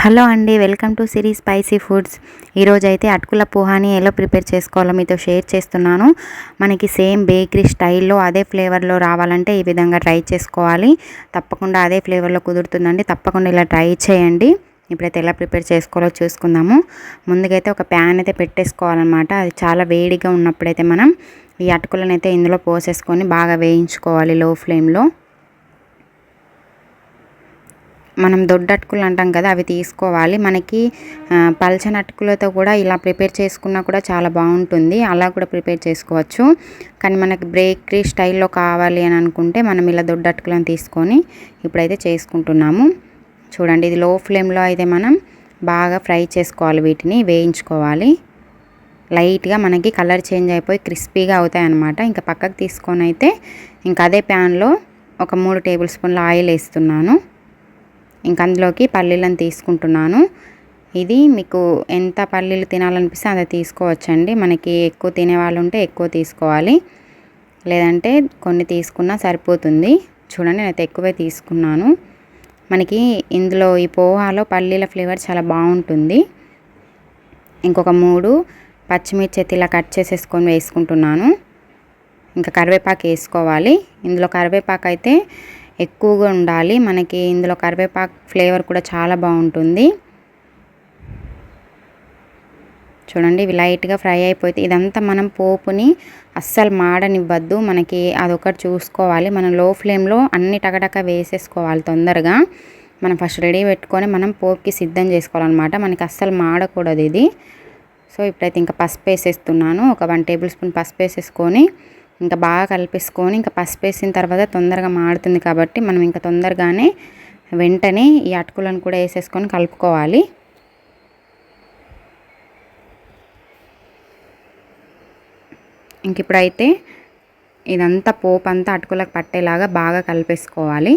Hello అండి, welcome to Siri spicy foods. ఈరోజు అయితే అటుకుల పోహాని ఎలా ప్రిపేర్ చేసుకోవాలో మీతో షేర్ చేస్తున్నాను. మనకి సేమ్ బేకరీ స్టైల్లో అదే ఫ్లేవర్లో రావాలంటే ఈ విధంగా ట్రై చేసుకోవాలి. తప్పకుండా అదే ఫ్లేవర్లో కుదురుతుందండి. తప్పకుండా ఇలా ట్రై చేయండి. ఇప్పుడైతే ఎలా ప్రిపేర్ చేసుకోవాలో చూసుకుందాము. ముందుకైతే ఒక ప్యాన్ అయితే పెట్టేసుకోవాలన్నమాట. అది చాలా వేడిగా ఉన్నప్పుడైతే మనం ఈ అటుకులను అయితే ఇందులో పోసేసుకొని బాగా వేయించుకోవాలి లో ఫ్లేమ్లో. మనం దొడ్డ అటుకులు అంటాం కదా, అవి తీసుకోవాలి. మనకి పల్చని అటుకులతో కూడా ఇలా ప్రిపేర్ చేసుకున్నా కూడా చాలా బాగుంటుంది. అలా కూడా ప్రిపేర్ చేసుకోవచ్చు. కానీ మనకి బేకరీ స్టైల్లో కావాలి అని అనుకుంటే మనం ఇలా దొడ్డ అటుకులను తీసుకొని ఇప్పుడైతే చేసుకుంటున్నాము. చూడండి, ఇది లో ఫ్లేమ్లో అయితే మనం బాగా ఫ్రై చేసుకోవాలి, వీటిని వేయించుకోవాలి. లైట్గా మనకి కలర్ చేంజ్ అయిపోయి క్రిస్పీగా అవుతాయి అన్నమాట. ఇంకా పక్కకు తీసుకొని అయితే ఇంకా అదే ప్యాన్లో ఒక 3 టేబుల్ స్పూన్ల ఆయిల్ వేస్తున్నాను. ఇంకా అందులోకి పల్లీలను తీసుకుంటున్నాను. ఇది మీకు ఎంత పల్లీలు తినాలనిపిస్తే అంత తీసుకోవచ్చండి. మనకి ఎక్కువ తినేవాళ్ళు ఉంటే ఎక్కువ తీసుకోవాలి, లేదంటే కొన్ని తీసుకున్నా సరిపోతుంది. చూడండి, నేనైతే ఎక్కువే తీసుకున్నాను. మనకి ఇందులో ఈ పోహాలో పల్లీల ఫ్లేవర్ చాలా బాగుంటుంది. ఇంకొక 3 పచ్చిమిర్చి అయితే ఇలా కట్ చేసేసుకొని వేసుకుంటున్నాను. ఇంకా కరివేపాకు వేసుకోవాలి. ఇందులో కరివేపాకు అయితే ఎక్కువగా ఉండాలి. మనకి ఇందులో కరివేపాకు ఫ్లేవర్ కూడా చాలా బాగుంటుంది. చూడండి, ఇవి లైట్గా ఫ్రై అయిపోతే ఇదంతా మనం పోపుని అస్సలు మాడనివ్వద్దు. మనకి అదొకటి చూసుకోవాలి. మనం లో ఫ్లేమ్లో అన్ని టకటక వేసేసుకోవాలి తొందరగా. మనం ఫస్ట్ రెడీ పెట్టుకొని మనం పోపుకి సిద్ధం చేసుకోవాలన్నమాట. మనకి అస్సలు మాడకూడదు ఇది. సో ఇప్పుడైతే ఇంకా పసుపు వేసేస్తున్నాను. ఒక 1 టేబుల్ స్పూన్ పసుపు వేసేసుకొని ఇంకా బాగా కలిపేసుకొని, ఇంకా పసుపు వేసిన తర్వాత తొందరగా మాడుతుంది కాబట్టి మనం ఇంకా తొందరగానే వెంటనే ఈ అటుకులను కూడా వేసేసుకొని కలుపుకోవాలి. ఇంక ఇప్పుడైతే ఇదంతా పోపు అంతా అటుకులకు పట్టేలాగా బాగా కలిపేసుకోవాలి.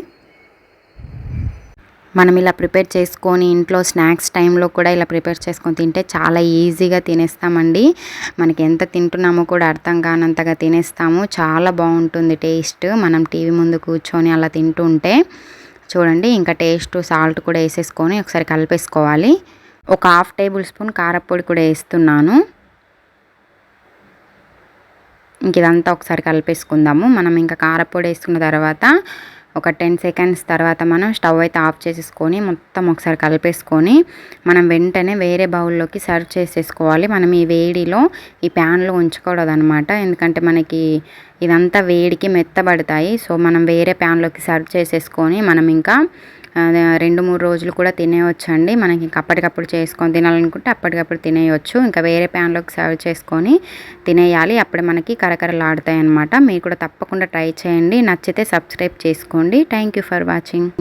మనం ఇలా ప్రిపేర్ చేసుకొని ఇంట్లో స్నాక్స్ టైంలో కూడా ఇలా ప్రిపేర్ చేసుకొని తింటే చాలా ఈజీగా తినేస్తామండి. మనకి ఎంత తింటున్నామో కూడా అర్థం కానంతగా తినేస్తాము. చాలా బాగుంటుంది టేస్ట్. మనం టీవీ ముందు కూర్చొని అలా తింటుంటే. చూడండి, ఇంకా టేస్ట్ సాల్ట్ కూడా వేసేసుకొని ఒకసారి కలిపేసుకోవాలి. ఒక 1/2 టేబుల్ స్పూన్ కారపొడి కూడా వేస్తున్నాను. ఇంక ఇదంతా ఒకసారి కలిపేసుకుందాము. మనం ఇంకా కారపొడి వేసుకున్న తర్వాత ఒక 10 సెకండ్స్ తర్వాత మనం స్టవ్ అయితే ఆఫ్ చేసేసుకొని మొత్తం ఒకసారి కలిపేసుకొని మనం వెంటనే వేరే బౌల్లోకి సర్వ్ చేసేసుకోవాలి. మనం ఈ వేడిలో ఈ ప్యాన్లో ఉంచకూడదు అనమాట. ఎందుకంటే మనకి ఇదంతా వేడికి మెత్తబడతాయి. సో మనం వేరే ప్యాన్లోకి సర్వ్ చేసేసుకొని మనం ఇంకా 2-3 రోజులు కూడా తినేయొచ్చండి. మనకి ఇంకా అప్పటికప్పుడు చేసుకొని తినాలనుకుంటే అప్పటికప్పుడు తినేయొచ్చు. ఇంకా వేరే ప్యాన్లోకి సర్వ్ చేసుకొని తినేయాలి. అప్పుడే మనకి కరకరలాడుతాయి అన్నమాట. మీరు కూడా తప్పకుండా ట్రై చేయండి. నచ్చితే సబ్స్క్రైబ్ చేసుకోండి. Thank you for watching.